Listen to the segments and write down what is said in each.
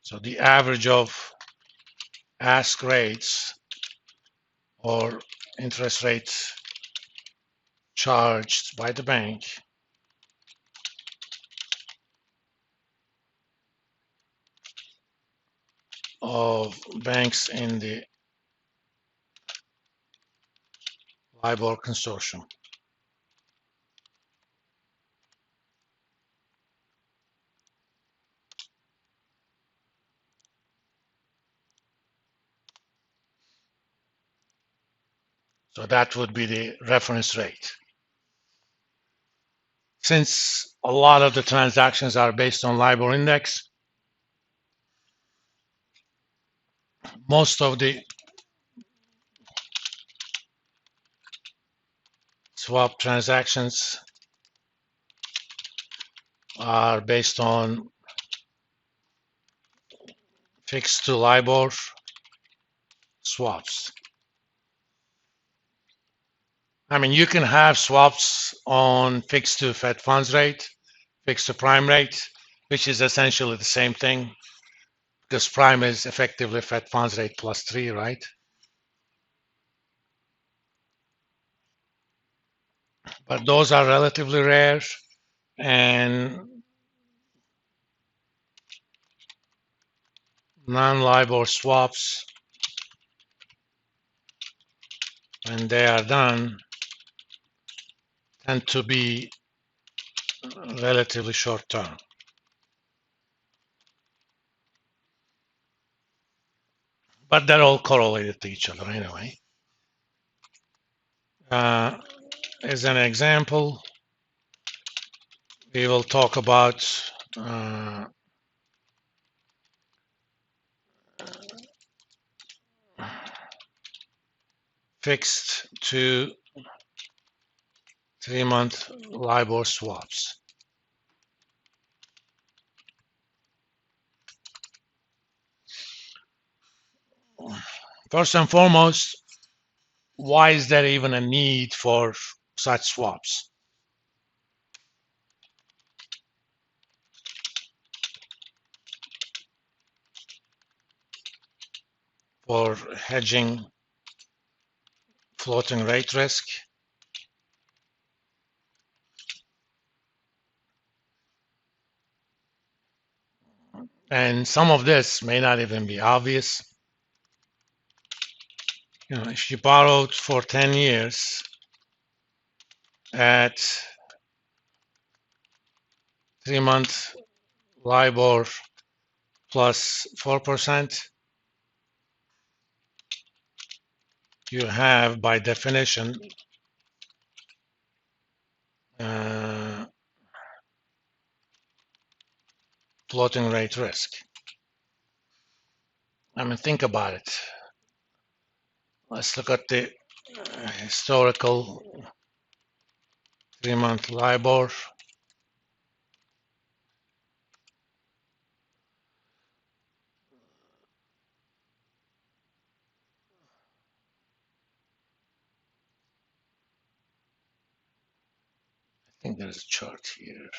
So the average of ask rates or interest rates charged by the bank of banks in the LIBOR consortium. So that would be the reference rate. Since a lot of the transactions are based on LIBOR index, most of the swap transactions are based on fixed to LIBOR swaps. I mean, you can have swaps on fixed to Fed funds rate, fixed to prime rate, which is essentially the same thing because prime is effectively Fed funds rate plus 3, right? But those are relatively rare, and non-LIBOR swaps, when they are done, tend to be relatively short term. But they're all correlated to each other anyway. As an example, we will talk about fixed to 3-month LIBOR swaps. First and foremost, why is there even a need for such swaps? For hedging floating rate risk. And some of this may not even be obvious. You know, if you borrowed for 10 years at 3-month LIBOR plus 4%, you have, by definition, floating rate risk. I mean, think about it. Let's look at the historical 3-month LIBOR. I think there's a chart here.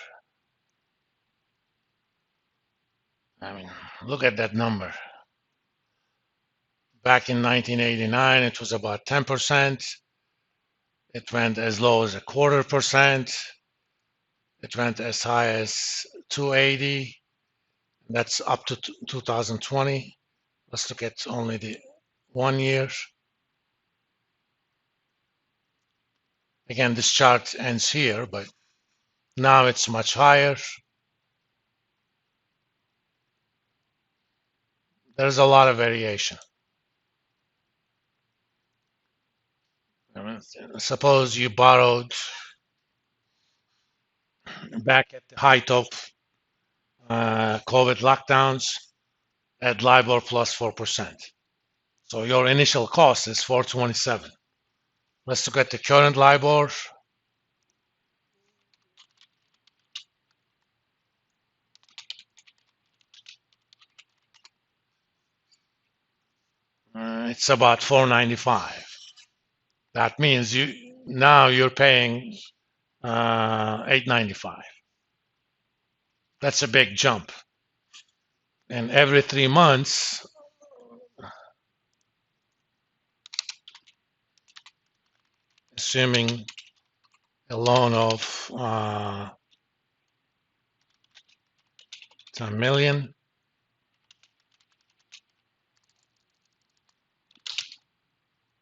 I mean, look at that number. Back in 1989, it was about 10%. It went as low as 0.25%. It went as high as 280. That's up to 2020. Let's look at only the 1 year. Again, this chart ends here, but now it's much higher. There's a lot of variation. I mean, suppose you borrowed back at the height of COVID lockdowns at LIBOR plus 4%. So your initial cost is 427. Let's look at the current LIBOR. It's about 495. That means you're paying 895. That's a big jump. And every 3 months, assuming a loan of 10 million,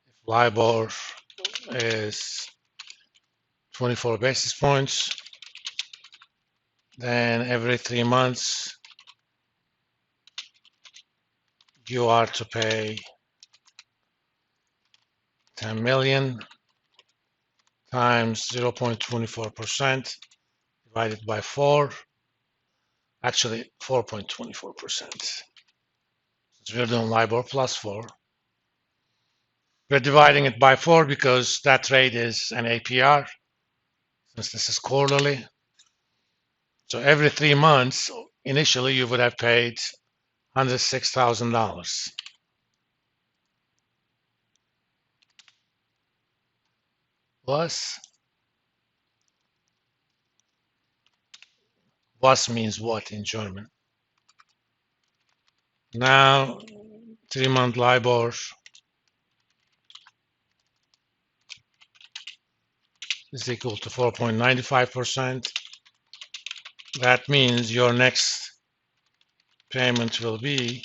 if LIBOR is 24 basis points, then every 3 months you are to pay 10 million times 0.24% divided by 4, actually 4.24%. Since we're doing LIBOR plus 4, we're dividing it by 4 because that rate is an APR, since this is quarterly. So every 3 months, initially you would have paid $106,000. Plus, was means what in German? Now, 3-month LIBOR is equal to 4.95%. That means your next payment will be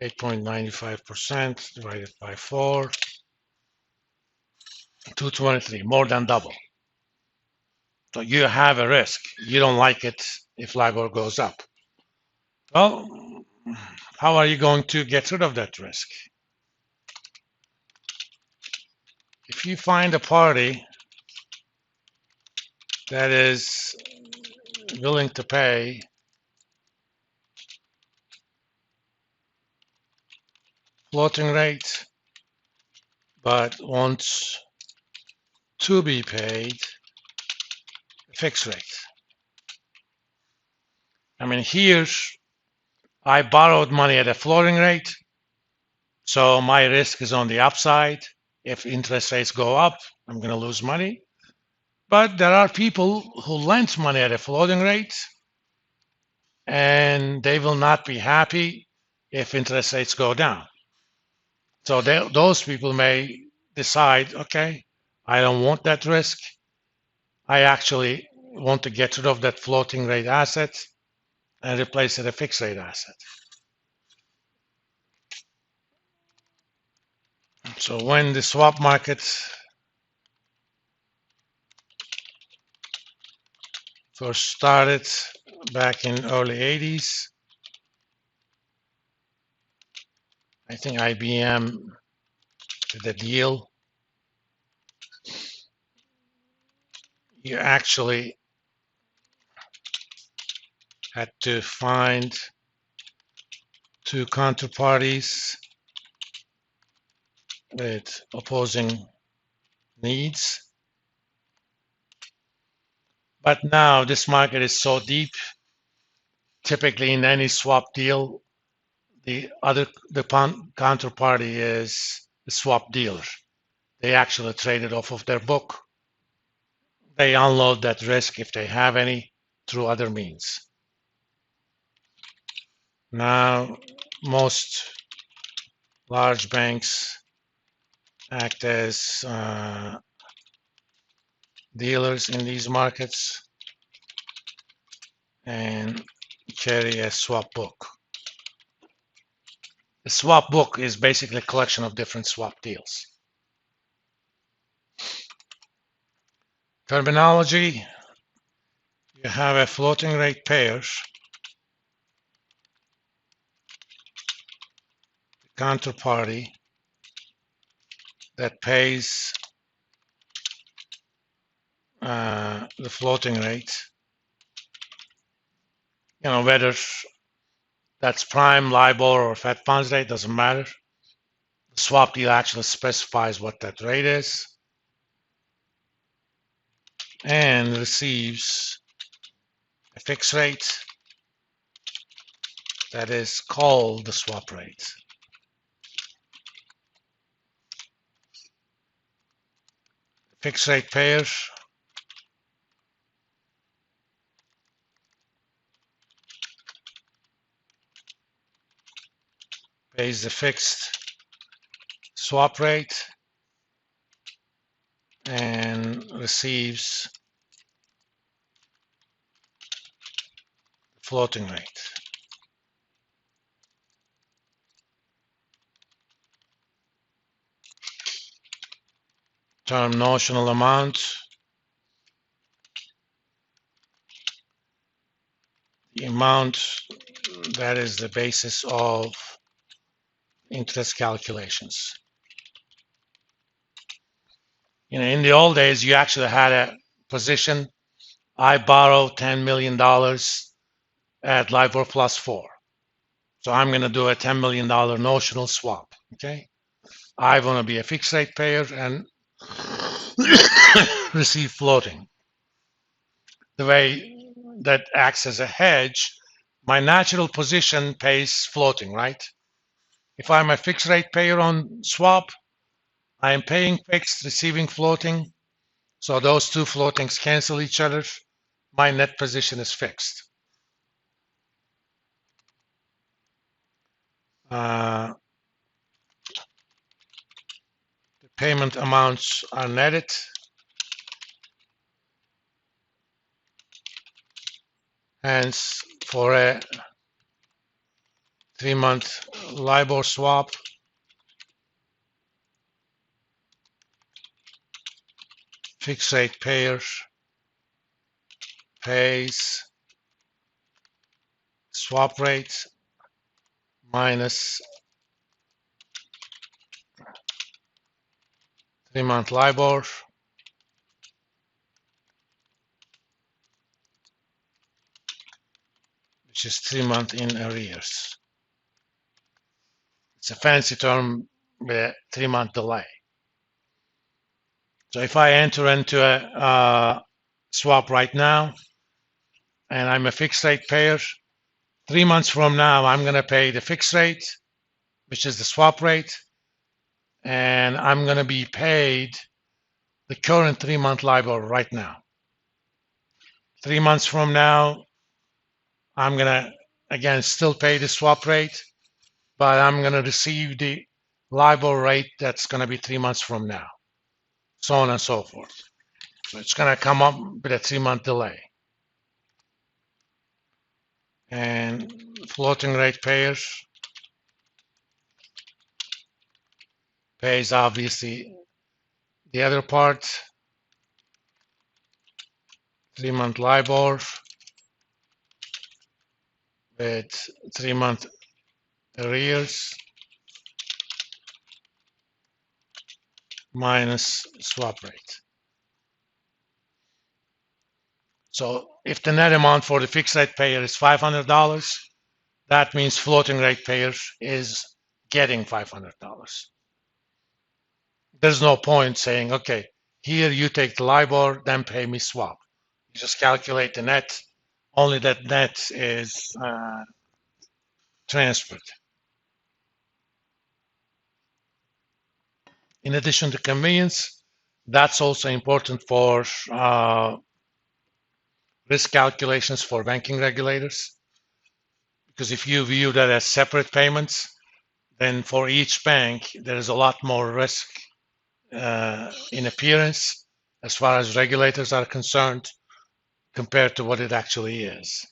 8.95% divided by 4, 223, more than double. So you have a risk. You don't like it if LIBOR goes up. Well, how are you going to get rid of that risk? If you find a party that is willing to pay floating rate but wants to be paid fixed rate. I mean, here I borrowed money at a floating rate, so my risk is on the upside. If interest rates go up, I'm going to lose money. But there are people who lend money at a floating rate, and they will not be happy if interest rates go down. So those people may decide, okay, I don't want that risk. I actually want to get rid of that floating rate asset and replace it a fixed rate asset. So when the swap market first started back in early 80s, I think IBM did a deal. You actually had to find two counterparties with opposing needs. But now this market is so deep, typically in any swap deal, the counterparty is the swap dealer. They actually trade it off of their book. They unload that risk if they have any through other means. Now, most large banks act as dealers in these markets and carry a swap book. The swap book is basically a collection of different swap deals. Terminology, you have a floating rate pair, the counterparty that pays the floating rate, whether that's prime, LIBOR, or Fed funds rate, doesn't matter. The swap deal actually specifies what that rate is and receives a fixed rate that is called the swap rate. fixed rate payer, pays the fixed swap rate and receives floating rate. Term notional amount, the amount that is the basis of interest calculations. In the old days, you actually had a position, I borrow $10 million at LIBOR plus 4. So I'm going to do a $10 million notional swap, okay? I want to be a fixed rate payer and receive floating. The way that acts as a hedge, my natural position pays floating, right? If I'm a fixed rate payer on swap, I am paying fixed, receiving floating. So those two floatings cancel each other. My net position is fixed. The payment amounts are netted. Hence, for a 3-month LIBOR swap, fixed rate payer pays swap rate minus 3-month LIBOR which is 3 months in arrears. It's a fancy term with a 3-month delay. So if I enter into a swap right now and I'm a fixed rate payer, 3 months from now I'm going to pay the fixed rate, which is the swap rate, and I'm going to be paid the current 3-month LIBOR right now. 3 months from now, I'm going to, again, still pay the swap rate, but I'm going to receive the LIBOR rate that's going to be 3 months from now, so on and so forth. So it's going to come up with a 3-month delay. And floating rate payers pays obviously the other part, 3-month LIBOR with 3-month arrears minus swap rate. So if the net amount for the fixed rate payer is $500, that means floating rate payer is getting $500. There's no point saying, okay, here you take the LIBOR, then pay me swap. You just calculate the net, only that net is transferred. In addition to convenience, that's also important for risk calculations for banking regulators. Because if you view that as separate payments, then for each bank, there is a lot more risk in appearance as far as regulators are concerned compared to what it actually is.